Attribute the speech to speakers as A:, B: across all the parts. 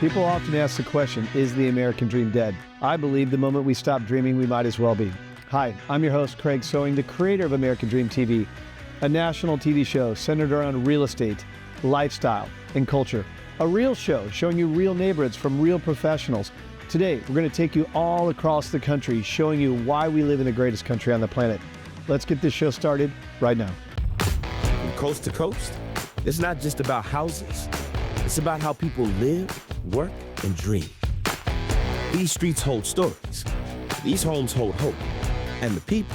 A: People often ask the question, is the American dream dead? I believe the moment we stop dreaming, we might as well be. Hi, I'm your host, Craig Sewing, the creator of American Dream TV, a national TV show centered around real estate, lifestyle, and culture. A real show showing you real neighborhoods from real professionals. Today, we're going to take you all across the country, showing you why we live in the greatest country on the planet. Let's get this show started right now.
B: From coast to coast, it's not just about houses. It's about how people live, work, and dream. These streets hold stories. These homes hold hope. And the people,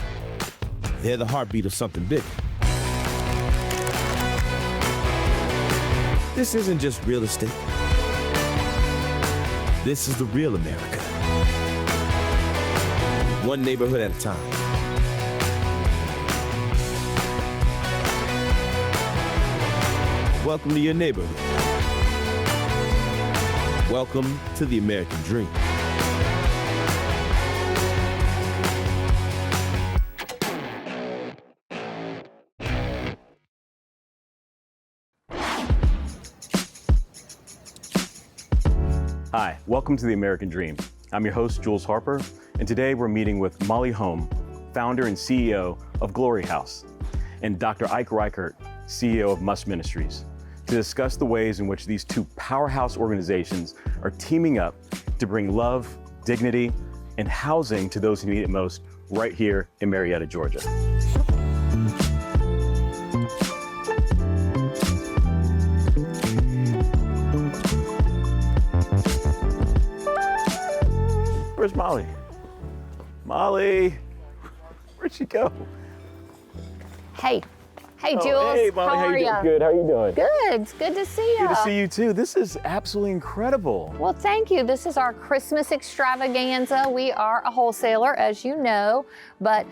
B: they're the heartbeat of something bigger. This isn't just real estate. This is the real America. One neighborhood at a time. Welcome to your neighborhood. Welcome to the American dream.
C: Hi, welcome to the American Dream. I'm your host, Jules Harper, and today we're meeting with Molly Holm, founder and CEO of Glory Haus, and Dr. Ike Reighard, CEO of MUST Ministries, to discuss the ways in which these two powerhouse organizations are teaming up to bring love, dignity, and housing to those who need it most right here in Marietta, Georgia. Where's Molly? Molly, where'd she go?
D: Hey, Jules.
C: Hey, Molly, how you doing? Good, how are you doing?
D: Good, it's good to see you.
C: Good to see you too. This is absolutely incredible.
D: Well, thank you. This is our Christmas extravaganza. We are a wholesaler, as you know, but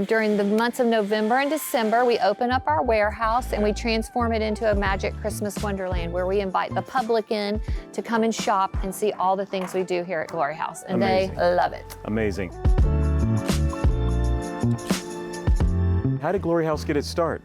D: during the months of November and December, we open up our warehouse and we transform it into a magic Christmas wonderland where we invite the public in to come and shop and see all the things we do here at Glory Haus, and
C: Amazing.
D: They love it.
C: Amazing. How did Glory Haus get its start?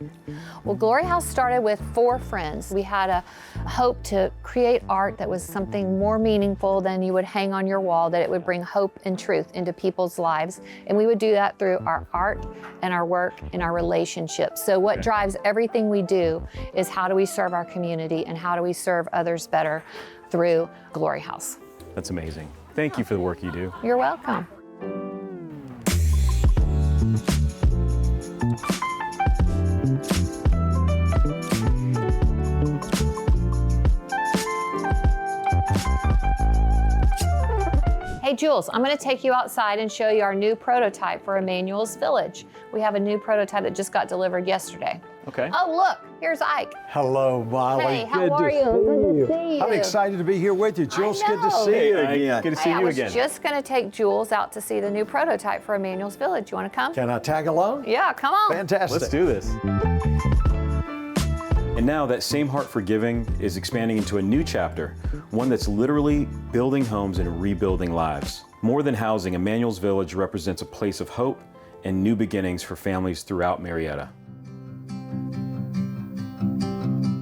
D: Well, Glory Haus started with 4 friends. We had a hope to create art that was something more meaningful than you would hang on your wall, that it would bring hope and truth into people's lives. And we would do that through our art and our work and our relationships. So what drives everything we do is how do we serve our community and how do we serve others better through Glory Haus.
C: That's amazing. Thank you for the work you do.
D: You're welcome. Hey Jules, I'm going to take you outside and show you our new prototype for Emmanuel's Village. We have a new prototype that just got delivered yesterday.
C: Okay.
D: Oh look, here's Ike.
A: Hello, Molly.
D: Hey, how
A: Good
D: are
A: to
D: you?
A: see
D: Good
A: you.
D: to see you.
A: I'm excited to be here with you, Jules.
D: I
A: Good to
D: know.
A: see you
C: Hey,
A: again.
C: good to see
D: I
C: you
D: was
C: again.
D: just going to take Jules out to see the new prototype for Emmanuel's Village. You want to come?
A: Can I tag along?
D: Yeah, come on.
A: Fantastic.
C: Let's do this. And now that same heart for giving is expanding into a new chapter, one that's literally building homes and rebuilding lives. More than housing, Emmanuel's Village represents a place of hope and new beginnings for families throughout Marietta.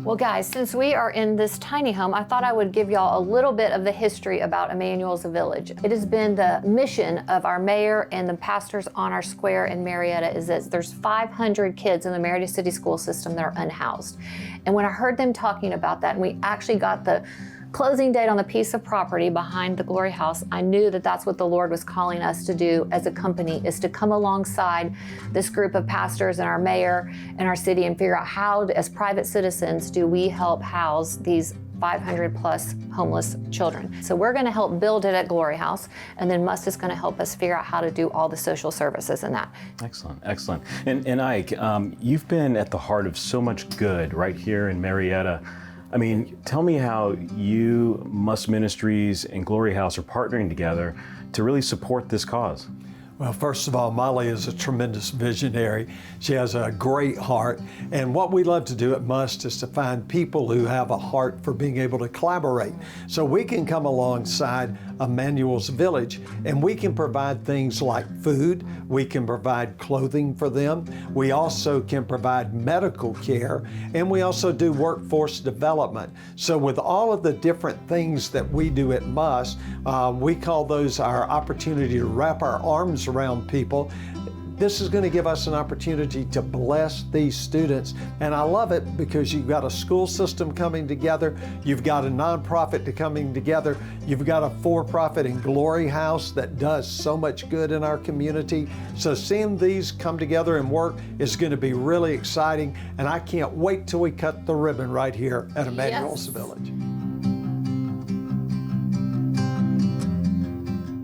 D: Well guys, since we are in this tiny home, I thought I would give y'all a little bit of the history about Emmanuel's Village. It has been the mission of our mayor and the pastors on our square in Marietta is that there's 500 kids in the Marietta City School System that are unhoused. And when I heard them talking about that, and we actually got the closing date on the piece of property behind the Glory Haus, I knew that that's what the Lord was calling us to do as a company, is to come alongside this group of pastors and our mayor and our city and figure out how, as private citizens, do we help house these 500 plus homeless children. So we're going to help build it at Glory Haus, and then MUST is going to help us figure out how to do all the social services and that.
C: Excellent, excellent. And Ike, you've been at the heart of so much good right here in Marietta. I mean, tell me how you, MUST Ministries, and Glory Haus are partnering together to really support this cause.
E: Well, first of all, Molly is a tremendous visionary. She has a great heart. And what we love to do at MUST is to find people who have a heart for being able to collaborate. So we can come alongside Emmanuel's Village and we can provide things like food. We can provide clothing for them. We also can provide medical care. And we also do workforce development. So with all of the different things that we do at MUST, we call those our opportunity to wrap our arms around people. This is going to give us an opportunity to bless these students. And I love it because you've got a school system coming together, you've got a nonprofit coming together, you've got a for-profit in Glory Haus that does so much good in our community. So seeing these come together and work is going to be really exciting. And I can't wait till we cut the ribbon right here at Emmanuel's Village.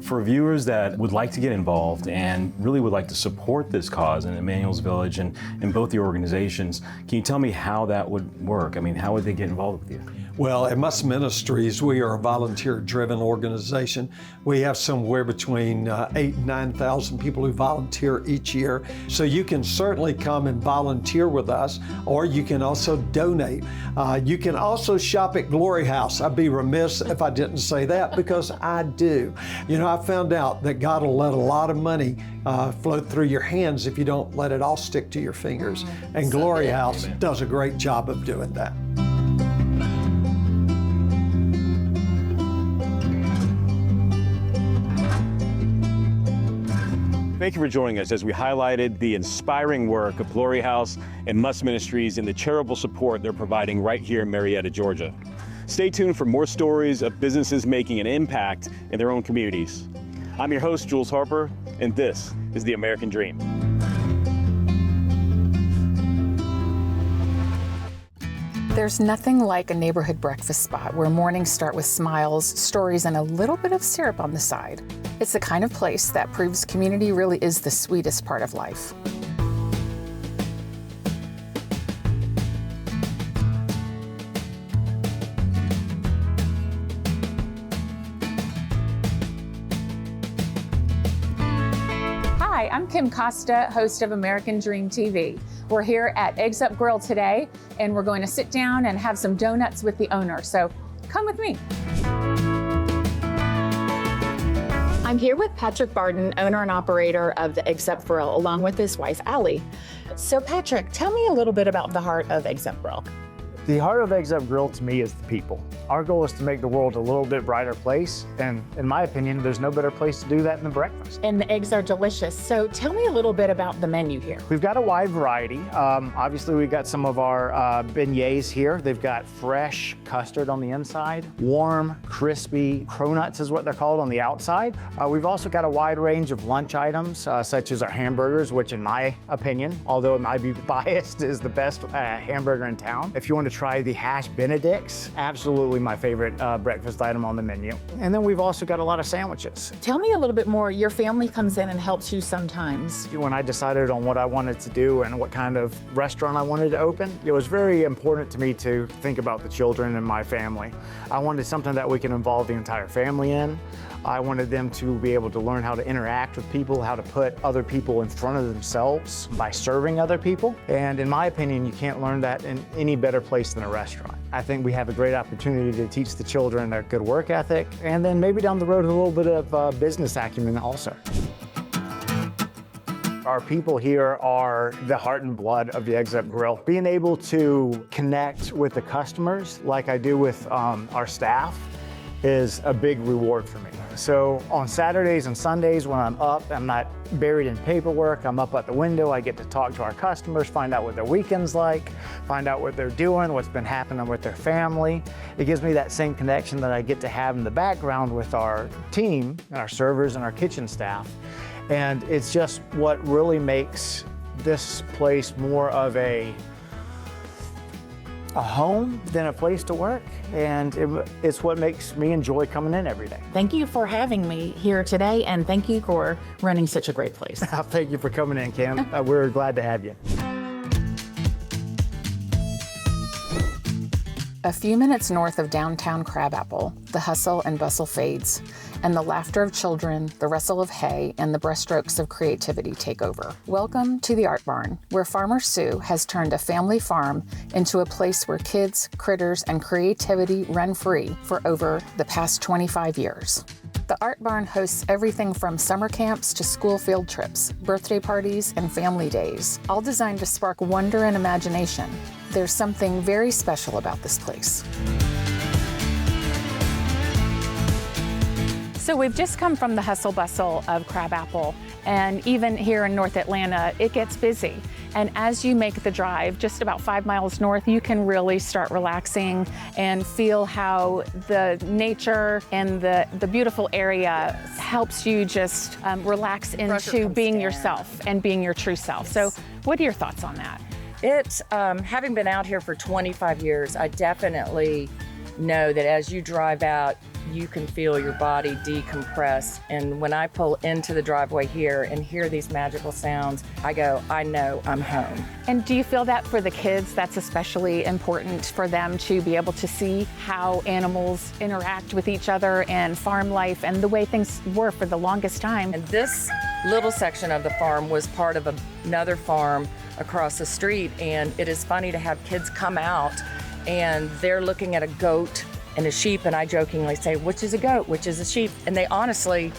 C: For viewers that would like to get involved and really would like to support this cause in Emmanuel's Village and in both the organizations, can you tell me how that would work? I mean, how would they get involved with you?
E: Well, at MUST Ministries, we are a volunteer-driven organization. We have somewhere between 8,000 and 9,000 people who volunteer each year. So you can certainly come and volunteer with us, or you can also donate. You can also shop at Glory Haus. I'd be remiss if I didn't say that because I do. You know, I found out that God will let a lot of money flow through your hands if you don't let it all stick to your fingers. And Glory Haus does a great job of doing that.
C: Thank you for joining us as we highlighted the inspiring work of Glory Haus and MUST Ministries and the charitable support they're providing right here in Marietta, Georgia. Stay tuned for more stories of businesses making an impact in their own communities. I'm your host, Jules Harper, and this is The American Dream.
F: There's nothing like a neighborhood breakfast spot where mornings start with smiles, stories, and a little bit of syrup on the side. It's the kind of place that proves community really is the sweetest part of life.
G: Hi, I'm Kim Costa, host of American Dream TV. We're here at Eggs Up Grill today, and we're going to sit down and have some donuts with the owner. So come with me.
H: I'm here with Patrick Barton, owner and operator of the Eggs Up Grill, along with his wife, Allie. So Patrick, tell me a little bit about the heart of Eggs Up Grill.
I: The heart of Eggs Up Grill to me is the people. Our goal is to make the world a little bit brighter place, and in my opinion, there's no better place to do that than breakfast.
H: And the eggs are delicious. So tell me a little bit about the menu here.
I: We've got a wide variety. Obviously, we've got some of our beignets here. They've got fresh custard on the inside, warm, crispy cronuts is what they're called on the outside. We've also got a wide range of lunch items, such as our hamburgers, which in my opinion, although it might be biased, is the best hamburger in town. If you want to try the hash benedicts, absolutely my favorite breakfast item on the menu. And then we've also got a lot of sandwiches.
H: Tell me a little bit more. Your family comes in and helps you sometimes.
I: When I decided on what I wanted to do and what kind of restaurant I wanted to open, it was very important to me to think about the children and my family. I wanted something that we can involve the entire family in. I wanted them to be able to learn how to interact with people, how to put other people in front of themselves by serving other people. And in my opinion, you can't learn that in any better place than a restaurant. I think we have a great opportunity to teach the children a good work ethic, and then maybe down the road a little bit of business acumen also. Our people here are the heart and blood of the Eggs Up Grill. Being able to connect with the customers like I do with our staff is a big reward for me. So on Saturdays and Sundays when I'm up, I'm not buried in paperwork, I'm up at the window, I get to talk to our customers, find out what their weekend's like, find out what they're doing, what's been happening with their family. It gives me that same connection that I get to have in the background with our team, and our servers and our kitchen staff. And it's just what really makes this place more of a home than a place to work, and it's what makes me enjoy coming in every day.
H: Thank you for having me here today, and thank you for running such a great place.
I: Thank you for coming in, Kim. We're glad to have you.
F: A few minutes north of downtown Crabapple, the hustle and bustle fades, and the laughter of children, the rustle of hay, and the brushstrokes of creativity take over. Welcome to the Art Barn, where Farmer Sue has turned a family farm into a place where kids, critters, and creativity run free for over the past 25 years. The Art Barn hosts everything from summer camps to school field trips, birthday parties, and family days, all designed to spark wonder and imagination. There's something very special about this place.
G: So we've just come from the hustle bustle of Crabapple, and even here in North Atlanta, it gets busy. And as you make the drive just about 5 miles north, you can really start relaxing and feel how the nature and the beautiful area helps you just relax into being yourself and being your true self. So what are your thoughts on that?
J: It's, having been out here for 25 years, I definitely know that as you drive out, you can feel your body decompress. And when I pull into the driveway here and hear these magical sounds, I go, I know I'm home.
G: And do you feel that for the kids, that's especially important for them to be able to see how animals interact with each other and farm life and the way things were for the longest time?
J: And this little section of the farm was part of another farm across the street. And it is funny to have kids come out and they're looking at a goat and a sheep, and I jokingly say, which is a goat, which is a sheep? And they honestly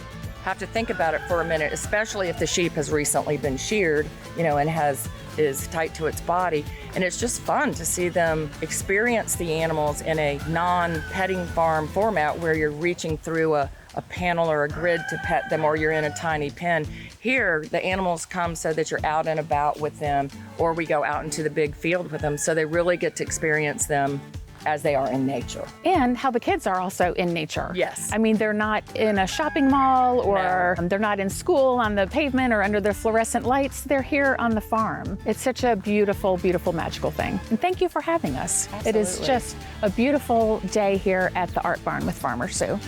J: have to think about it for a minute, especially if the sheep has recently been sheared, and is tight to its body. And it's just fun to see them experience the animals in a non-petting farm format where you're reaching through a panel or a grid to pet them, or you're in a tiny pen. Here, the animals come so that you're out and about with them, or we go out into the big field with them, so they really get to experience them as they are in nature.
G: And how the kids are also in nature.
J: Yes.
G: I mean, they're not in a shopping mall, or they're not in school on the pavement or under the fluorescent lights. They're here on the farm. It's such a beautiful, beautiful, magical thing. And thank you for having us.
J: Absolutely.
G: It is just a beautiful day here at the Art Barn with Farmer Sue.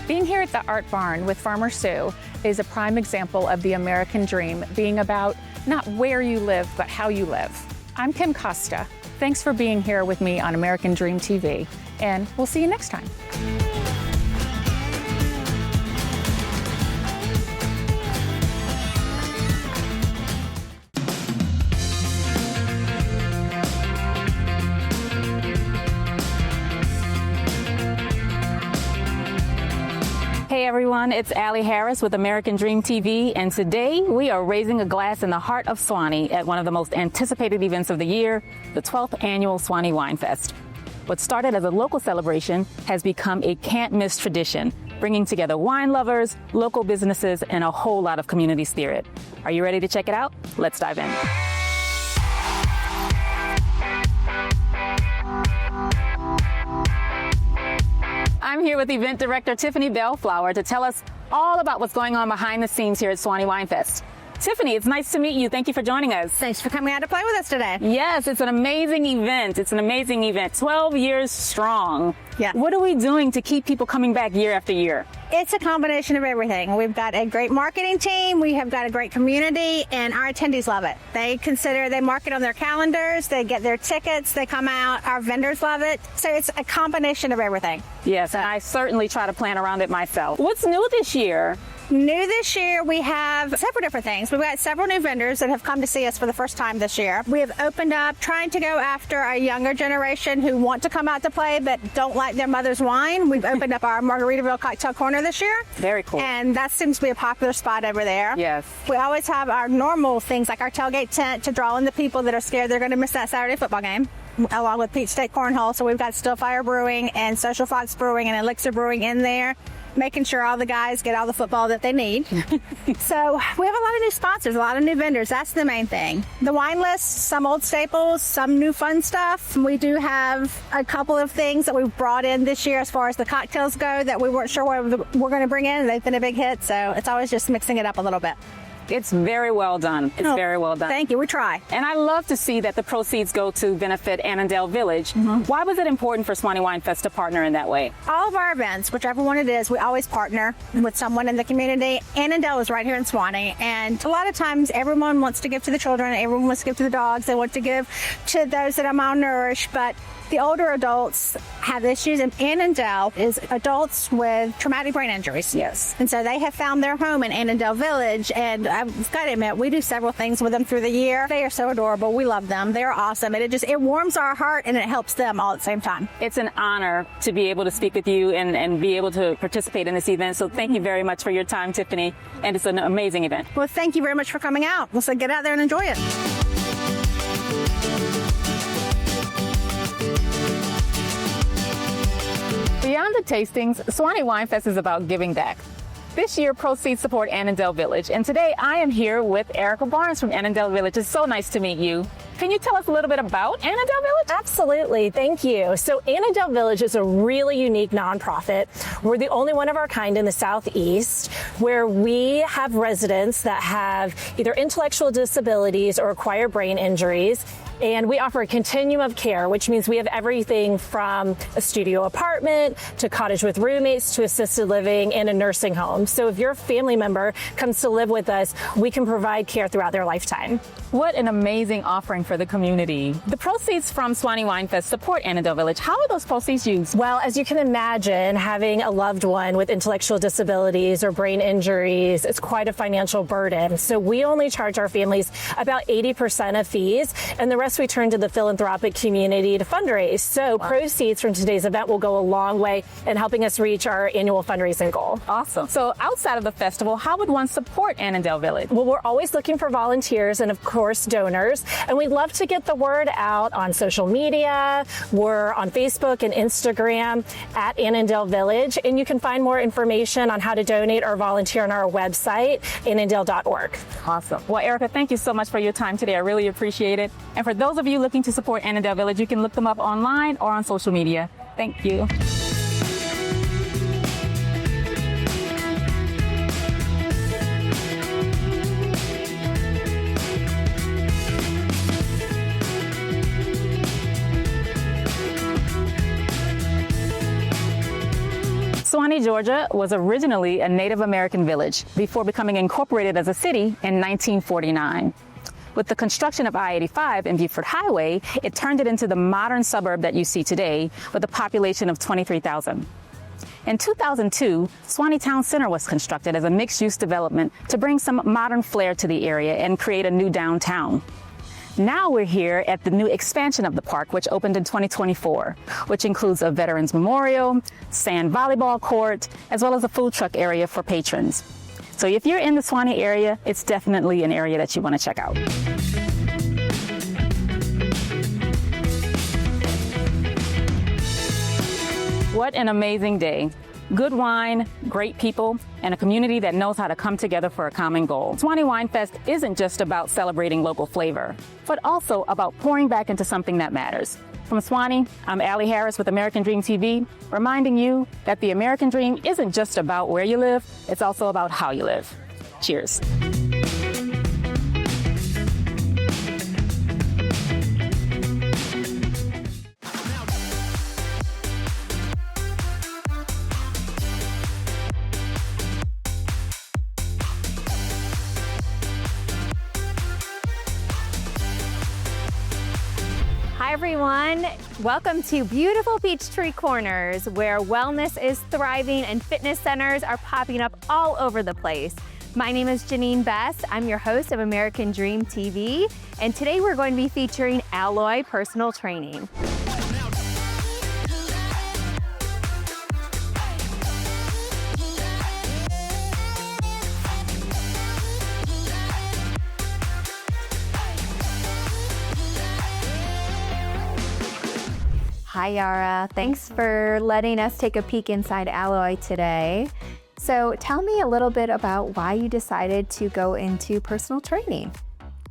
G: Being here at the Art Barn with Farmer Sue is a prime example of the American dream being about not where you live, but how you live. I'm Kim Costa. Thanks for being here with me on American Dream TV, and we'll see you next time.
K: Hey everyone, it's Allie Harris with American Dream TV, and today we are raising a glass in the heart of Swanee at one of the most anticipated events of the year, the 12th annual Swanee Wine Fest. What started as a local celebration has become a can't-miss tradition, bringing together wine lovers, local businesses, and a whole lot of community spirit. Are you ready to check it out? Let's dive in. I'm here with Event Director Tiffany Bellflower to tell us all about what's going on behind the scenes here at Swanee Wine Fest. Tiffany, it's nice to meet you. Thank you for joining us.
L: Thanks for coming out to play with us today.
K: Yes, it's an amazing event. It's an amazing event. 12 years strong.
L: Yeah.
K: What are we doing to keep people coming back year after year?
L: It's a combination of everything. We've got a great marketing team, we have got a great community, and our attendees love it. They mark it on their calendars, they get their tickets, they come out, our vendors love it. So it's a combination of everything.
K: Yes, and I certainly try to plan around it myself. What's new this year?
L: New this year, we have several different things. We've got several new vendors that have come to see us for the first time this year. We have opened up trying to go after a younger generation who want to come out to play but don't like their mother's wine. We've opened up our Margaritaville Cocktail Corner this year.
K: Very cool.
L: And that seems to be a popular spot over there.
K: Yes.
L: We always have our normal things like our tailgate tent to draw in the people that are scared they're going to miss that Saturday football game, along with Peach State Cornhole. So we've got Stillfire Brewing and Social Fox Brewing and Elixir Brewing in there, making sure all the guys get all the football that they need. So we have a lot of new sponsors, a lot of new vendors. That's the main thing. The wine list, some old staples, some new fun stuff. We do have a couple of things that we've brought in this year as far as the cocktails go that we weren't sure what we're going to bring in. They've been a big hit, so it's always just mixing it up a little bit.
K: It's very well done. It's very well done.
L: Thank you. We try.
K: And I love to see that the proceeds go to benefit Annandale Village. Why was it important for Swanee Wine Fest to partner in that way?
L: All of our events, whichever one it is, we always partner with someone in the community. Annandale is right here in Swanee, and a lot of times everyone wants to give to the children, everyone wants to give to the dogs, they want to give to those that are malnourished, but the older adults have issues, and Annandale is adults with traumatic brain injuries.
K: Yes.
L: And so they have found their home in Annandale Village, and I've got to admit, we do several things with them through the year. They are so adorable. We love them. They're awesome, and it warms our heart, and it helps them all at the same time.
K: It's an honor to be able to speak with you and be able to participate in this event. So thank you very much for your time, Tiffany, and it's an amazing event.
L: Well, thank you very much for coming out. Let's get out there and enjoy it.
G: Beyond the tastings, Swanee Wine Fest is about giving back. This year, proceeds support Annandale Village, and today I am here with Erica Barnes from Annandale Village. It's so nice to meet you. Can you tell us a little bit about Annandale Village?
M: Absolutely, thank you. So Annandale Village is a really unique nonprofit. We're the only one of our kind in the Southeast where we have residents that have either intellectual disabilities or acquired brain injuries. And we offer a continuum of care, which means we have everything from a studio apartment to cottage with roommates to assisted living and a nursing home. So if your family member comes to live with us, we can provide care throughout their lifetime.
G: What an amazing offering for the community. The proceeds from Swanee Wine Fest support Annandale Village. How are those proceeds used?
M: Well, as you can imagine, having a loved one with intellectual disabilities or brain injuries is quite a financial burden. So we only charge our families about 80% of fees, and the rest we turn to the philanthropic community to fundraise. So proceeds from today's event will go a long way in helping us reach our annual fundraising goal.
G: Awesome. So outside of the festival, how would one support Annandale Village?
M: Well, we're always looking for volunteers and, of course, donors. And we'd love to get the word out on social media. We're on Facebook and Instagram at Annandale Village. And you can find more information on how to donate or volunteer on our website, annandale.org.
G: Awesome. Well, Erica, thank you so much for your time today. I really appreciate it. And for those of you looking to support Annandale Village, you can look them up online or on social media. Thank you. Swanee, Georgia was originally a Native American village before becoming incorporated as a city in 1949. With the construction of I-85 and Beaufort Highway, it turned it into the modern suburb that you see today with a population of 23,000. In 2002, Swanee Town Center was constructed as a mixed-use development to bring some modern flair to the area and create a new downtown. Now we're here at the new expansion of the park, which opened in 2024, which includes a Veterans Memorial, sand volleyball court, as well as a food truck area for patrons. So if you're in the Swanee area, it's definitely an area that you want to check out. What an amazing day. Good wine, great people, and a community that knows how to come together for a common goal. Swanee Wine Fest isn't just about celebrating local flavor, but also about pouring back into something that matters. From Swanee, I'm Allie Harris with American Dream TV, reminding you that the American Dream isn't just about where you live, it's also about how you live. Cheers.
N: Hi everyone, welcome to beautiful Peachtree Corners, where wellness is thriving and fitness centers are popping up all over the place. My name is Janine Best. I'm your host of American Dream TV, and today we're going to be featuring Alloy Personal Training. Hi Yara, thanks for letting us take a peek inside Alloy today. So tell me a little bit about why you decided to go into personal training.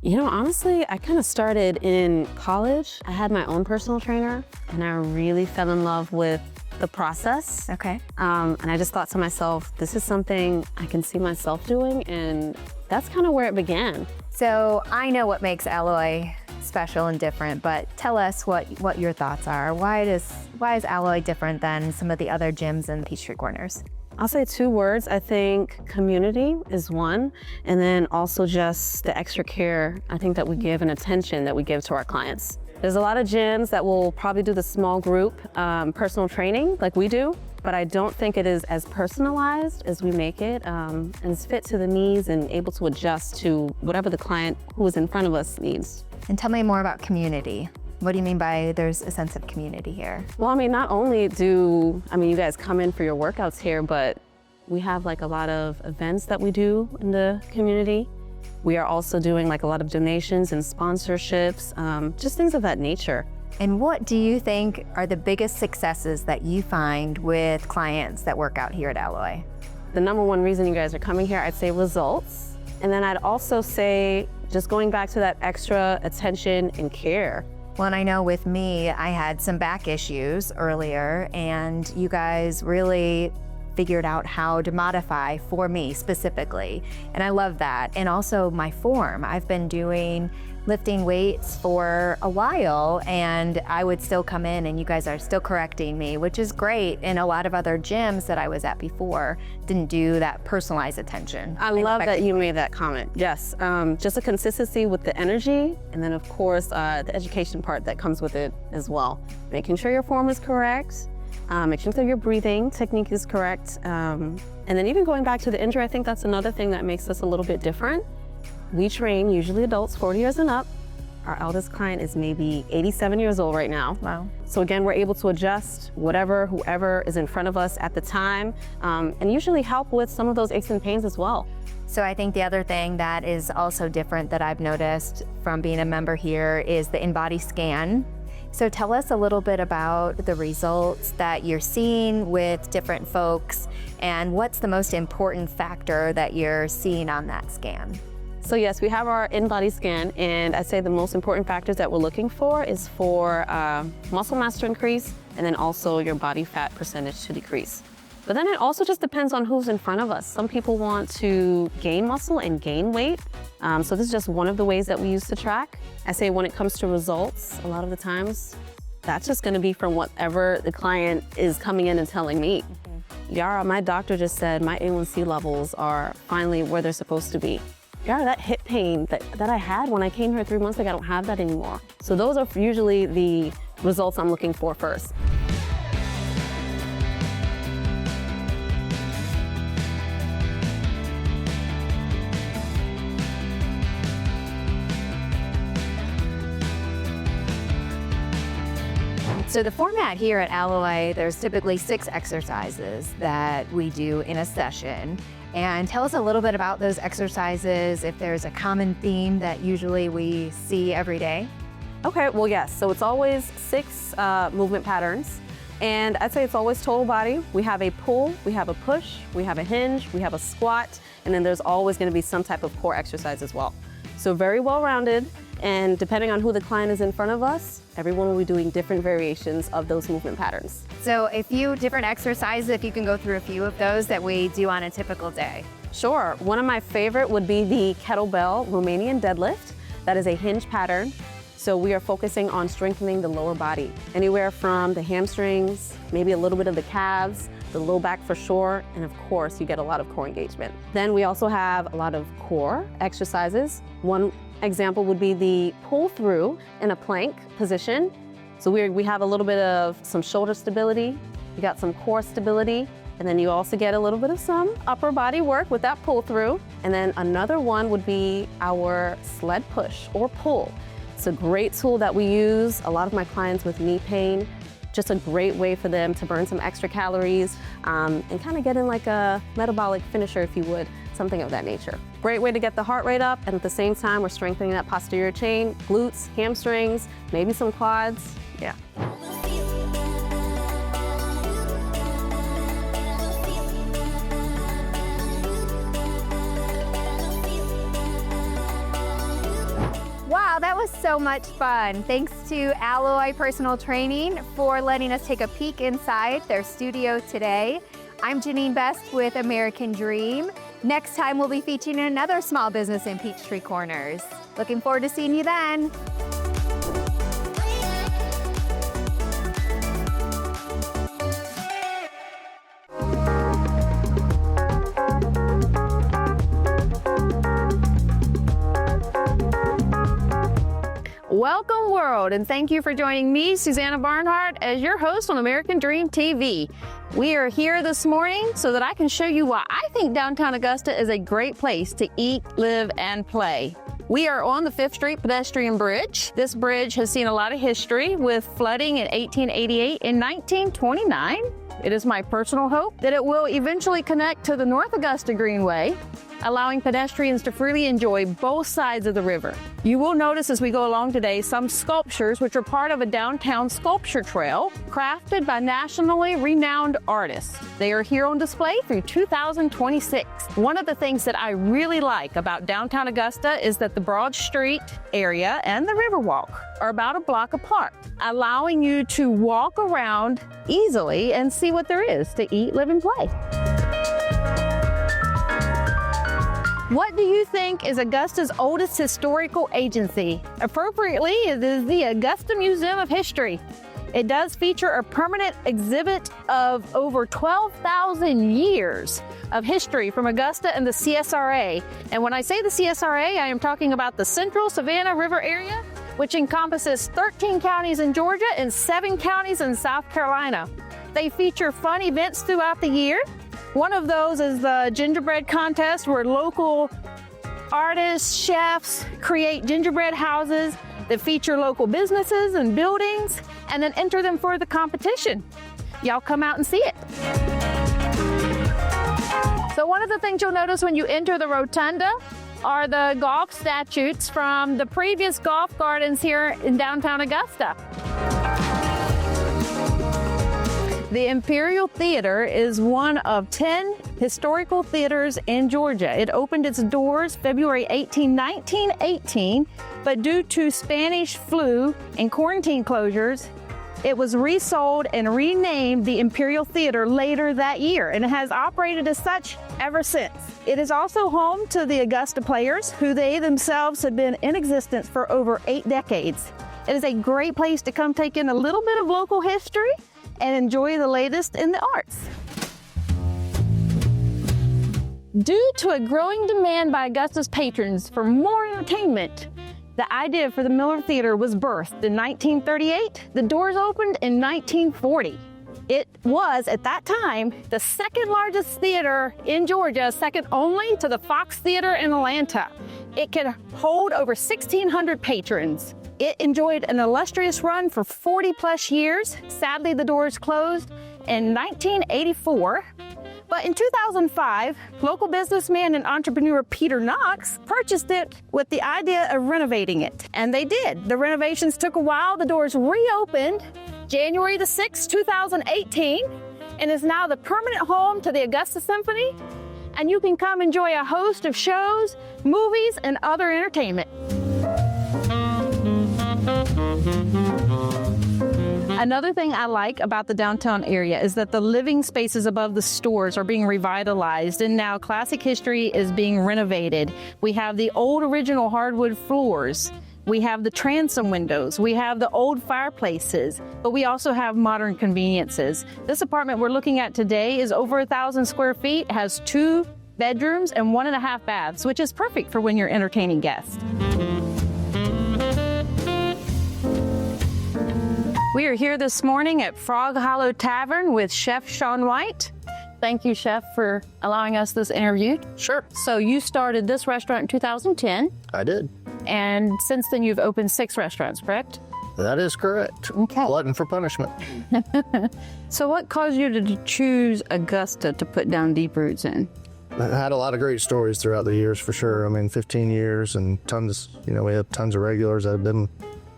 O: You know, honestly, I kind of started in college. I had my own personal trainer and I really fell in love with the process.
N: Okay.
O: And I just thought to myself, this is something I can see myself doing and that's kind of where it began.
N: So I know what makes Alloy special and different, but tell us what your thoughts are. Why is Alloy different than some of the other gyms in Peachtree Corners?
O: I'll say 2 words. I think community is one, and then also just the extra care I think that we give and attention that we give to our clients. There's a lot of gyms that will probably do the small group personal training like we do, but I don't think it is as personalized as we make it, and it's fit to the needs and able to adjust to whatever the client who is in front of us needs.
N: And tell me more about community. What do you mean by there's a sense of community here?
O: Well, I mean, not only you guys come in for your workouts here, but we have like a lot of events that we do in the community. We are also doing like a lot of donations and sponsorships, just things of that nature.
N: And what do you think are the biggest successes that you find with clients that work out here at Alloy?
O: The number one reason you guys are coming here, I'd say results. And then I'd also say just going back to that extra attention and care.
N: Well, and I know with me, I had some back issues earlier, and you guys really figured out how to modify for me specifically. And I love that. And also my form. I've been lifting weights for a while, and I would still come in and you guys are still correcting me, which is great. And a lot of other gyms that I was at before didn't do that personalized attention.
O: I love that you made that comment. Yes, just a consistency with the energy, and then of course the education part that comes with it as well. Making sure your form is correct, making sure your breathing technique is correct, and then even going back to the injury, I think that's another thing that makes us a little bit different. We train usually adults 40 years and up. Our eldest client is maybe 87 years old right now.
N: Wow.
O: So again, we're able to adjust whoever is in front of us at the time, and usually help with some of those aches and pains as well.
N: So I think the other thing that is also different that I've noticed from being a member here is the in-body scan. So tell us a little bit about the results that you're seeing with different folks, and what's the most important factor that you're seeing on that scan?
O: So yes, we have our in-body scan, and I'd say the most important factors that we're looking for is for muscle mass to increase, and then also your body fat percentage to decrease. But then it also just depends on who's in front of us. Some people want to gain muscle and gain weight. So this is just one of the ways that we use to track. I say when it comes to results, a lot of the times, that's just gonna be from whatever the client is coming in and telling me. Yara, my doctor just said my A1C levels are finally where they're supposed to be. Yara, that hip pain that I had when I came here 3 months ago, I don't have that anymore. So those are usually the results I'm looking for first.
N: So the format here at Alloy, there's typically 6 exercises that we do in a session. And tell us a little bit about those exercises, if there's a common theme that usually we see every day.
O: Okay, well, yes. So it's always 6 movement patterns. And I'd say it's always total body. We have a pull, we have a push, we have a hinge, we have a squat, and then there's always gonna be some type of core exercise as well. So very well-rounded, and depending on who the client is in front of us, everyone will be doing different variations of those movement patterns.
N: So a few different exercises, if you can go through a few of those that we do on a typical day.
O: Sure, one of my favorite would be the kettlebell Romanian deadlift. That is a hinge pattern. So we are focusing on strengthening the lower body, anywhere from the hamstrings, maybe a little bit of the calves, the low back for sure, and of course you get a lot of core engagement. Then we also have a lot of core exercises. One example would be the pull through in a plank position. So we have a little bit of some shoulder stability, you got some core stability, and then you also get a little bit of some upper body work with that pull through. And then another one would be our sled push or pull. It's a great tool that we use. A lot of my clients with knee pain, just a great way for them to burn some extra calories and kind of get in like a metabolic finisher, if you would, something of that nature. Great way to get the heart rate up, and at the same time, we're strengthening that posterior chain, glutes, hamstrings, maybe some quads, yeah.
N: Wow, that was so much fun. Thanks to Alloy Personal Training for letting us take a peek inside their studio today. I'm Janine Best with American Dream. Next time, we'll be featuring another small business in Peachtree Corners. Looking forward to seeing you then. Welcome, world, and thank you for joining me, Susanna Barnhart, as your host on American Dream TV. We are here this morning so that I can show you why I think downtown Augusta is a great place to eat, live, and play. We are on the 5th Street pedestrian bridge. This bridge has seen a lot of history with flooding in 1888 and 1929. It is my personal hope that it will eventually connect to the North Augusta Greenway, allowing pedestrians to freely enjoy both sides of the river. You will notice as we go along today some sculptures which are part of a downtown sculpture trail crafted by nationally renowned artists. They are here on display through 2026. One of the things that I really like about downtown Augusta is that the Broad Street area and the Riverwalk are about a block apart, allowing you to walk around easily and see what there is to eat, live, and play. What do you think is Augusta's oldest historical agency? Appropriately, it is the Augusta Museum of History. It does feature a permanent exhibit of over 12,000 years of history from Augusta and the CSRA. And when I say the CSRA, I am talking about the Central Savannah River area, which encompasses 13 counties in Georgia and 7 counties in South Carolina. They feature fun events throughout the year. One of those is the gingerbread contest, where local artists, chefs create gingerbread houses that feature local businesses and buildings and then enter them for the competition. Y'all come out and see it. So one of the things you'll notice when you enter the rotunda are the golf statutes from the previous golf gardens here in downtown Augusta. The Imperial Theater is one of 10 historical theaters in Georgia. It opened its doors February 18, 1918, but due to Spanish flu and quarantine closures, it was resold and renamed the Imperial Theater later that year, and it has operated as such ever since. It is also home to the Augusta Players, who they themselves have been in existence for over 8 decades. It is a great place to come take in a little bit of local history and enjoy the latest in the arts. Due to a growing demand by Augusta's patrons for more entertainment, the idea for the Miller Theater was birthed in 1938. The doors opened in 1940. It was, at that time, the second largest theater in Georgia, second only to the Fox Theater in Atlanta. It could hold over 1,600 patrons. It enjoyed an illustrious run for 40 plus years. Sadly, the doors closed in 1984. But in 2005, local businessman and entrepreneur Peter Knox purchased it with the idea of renovating it. And they did. The renovations took a while. The doors reopened January the 6th, 2018, and is now the permanent home to the Augusta Symphony. And you can come enjoy a host of shows, movies, and other entertainment. Another thing I like about the downtown area is that the living spaces above the stores are being revitalized, and now classic history is being renovated. We have the old original hardwood floors. We have the transom windows. We have the old fireplaces, but we also have modern conveniences. This apartment we're looking at today is over 1,000 square feet, has 2 bedrooms and 1.5 baths, which is perfect for when you're entertaining guests. We are here this morning at Frog Hollow Tavern with Chef Shaun White. Thank you, Chef, for allowing us this interview.
P: Sure.
N: So you started this restaurant in 2010.
P: I did.
N: And since then you've opened 6 restaurants, correct?
P: That is correct.
N: Okay.
P: Glutton for punishment.
N: So what caused you to choose Augusta to put down deep roots in?
P: I had a lot of great stories throughout the years, for sure. I mean, 15 years and tons, we have tons of regulars that have been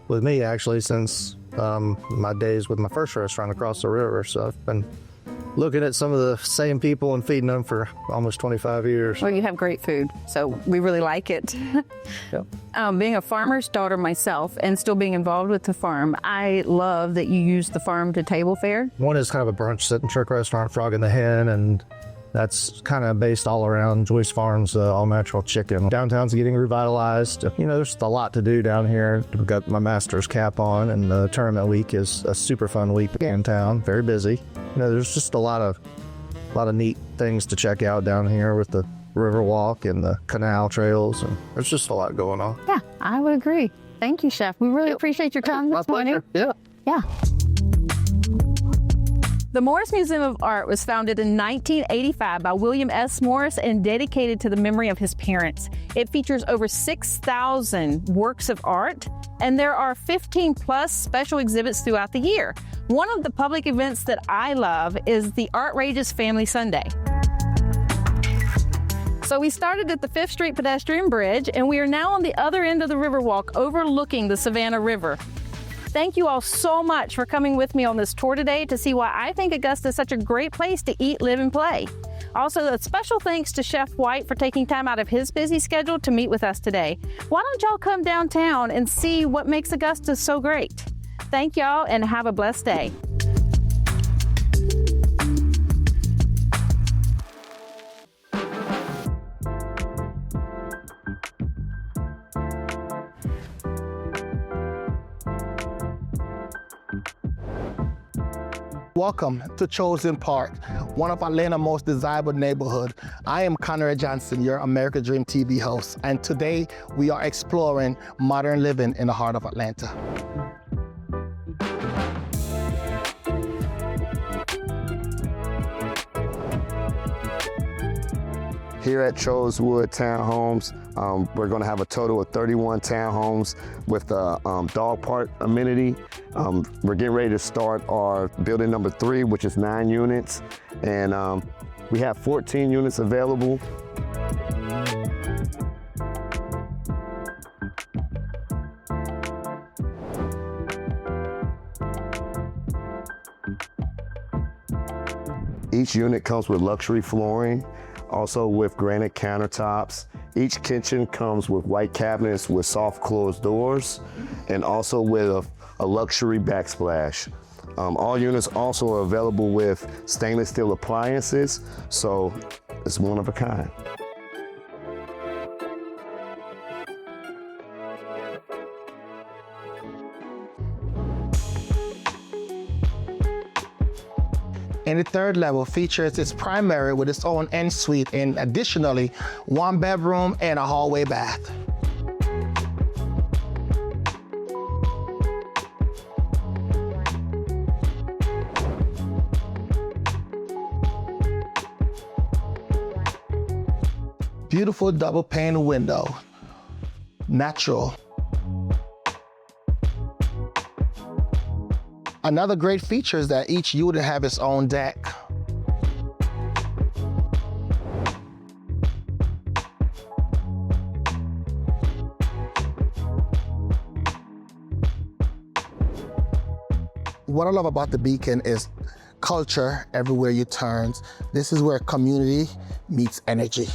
P: with me actually since my days with my first restaurant across the river. So I've been looking at some of the same people and feeding them for almost 25 years.
N: Well, you have great food, so we really like it.
P: Yep.
N: Being a farmer's daughter myself and still being involved with the farm, I love that you use the farm to table fare.
P: One is kind of a brunch sit and trick restaurant, Frog and the Hen, and That's kind of based all around Joyce Farms all-natural chicken. Downtown's getting revitalized. You know, there's a lot to do down here. We've got my master's cap on, and the tournament week is a super fun week in town. Very busy. You know, there's just a lot of neat things to check out down here with the Riverwalk and the canal trails, and there's just a lot going on.
K: Yeah, I would agree. Thank you, Chef. We really appreciate your time this morning.
P: Yeah.
K: Yeah. The Morris Museum of Art was founded in 1985 by William S. Morris and dedicated to the memory of his parents. It features over 6,000 works of art, and there are 15 plus special exhibits throughout the year. One of the public events that I love is the Artrageous Family Sunday. So we started at the 5th Street pedestrian bridge, and we are now on the other end of the Riverwalk overlooking the Savannah River. Thank you all so much for coming with me on this tour today to see why I think Augusta is such a great place to eat, live, and play. Also, a special thanks to Chef White for taking time out of his busy schedule to meet with us today. Why don't y'all come downtown and see what makes Augusta so great? Thank y'all and have a blessed day.
Q: Welcome to Chosen Park, one of Atlanta's most desirable neighborhoods. I am Conrad Johnson, your American Dream TV host, and today we are exploring modern living in the heart of Atlanta.
R: Here at Chosewood Townhomes, we're going to have a total of 31 townhomes with a dog park amenity. We're getting ready to start our building number 3, which is 9 units, and we have 14 units available. Each unit comes with luxury flooring, also with granite countertops. Each kitchen comes with white cabinets with soft closed doors, and also with a luxury backsplash. All units also are available with stainless steel appliances, so it's one of a kind.
Q: And the 3rd level features its primary with its own ensuite and additionally 1 bedroom and a hallway bath. Beautiful double pane window, natural. Another great feature is that each unit have its own deck. What I love about the Beacon is culture everywhere you turn. This is where community meets energy.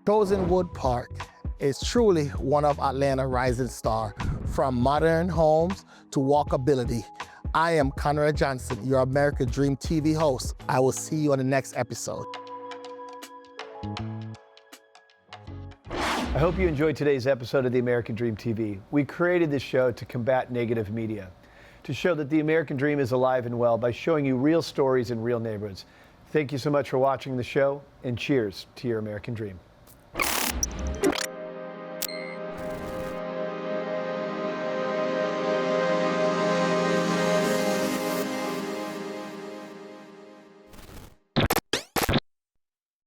Q: Chosenwood Park is truly one of Atlanta's rising stars. From modern homes to walkability. I am Conrad Johnson, your American Dream TV host. I will see you on the next episode.
A: I hope you enjoyed today's episode of the American Dream TV. We created this show to combat negative media, to show that the American Dream is alive and well by showing you real stories in real neighborhoods. Thank you so much for watching the show, and cheers to your American Dream.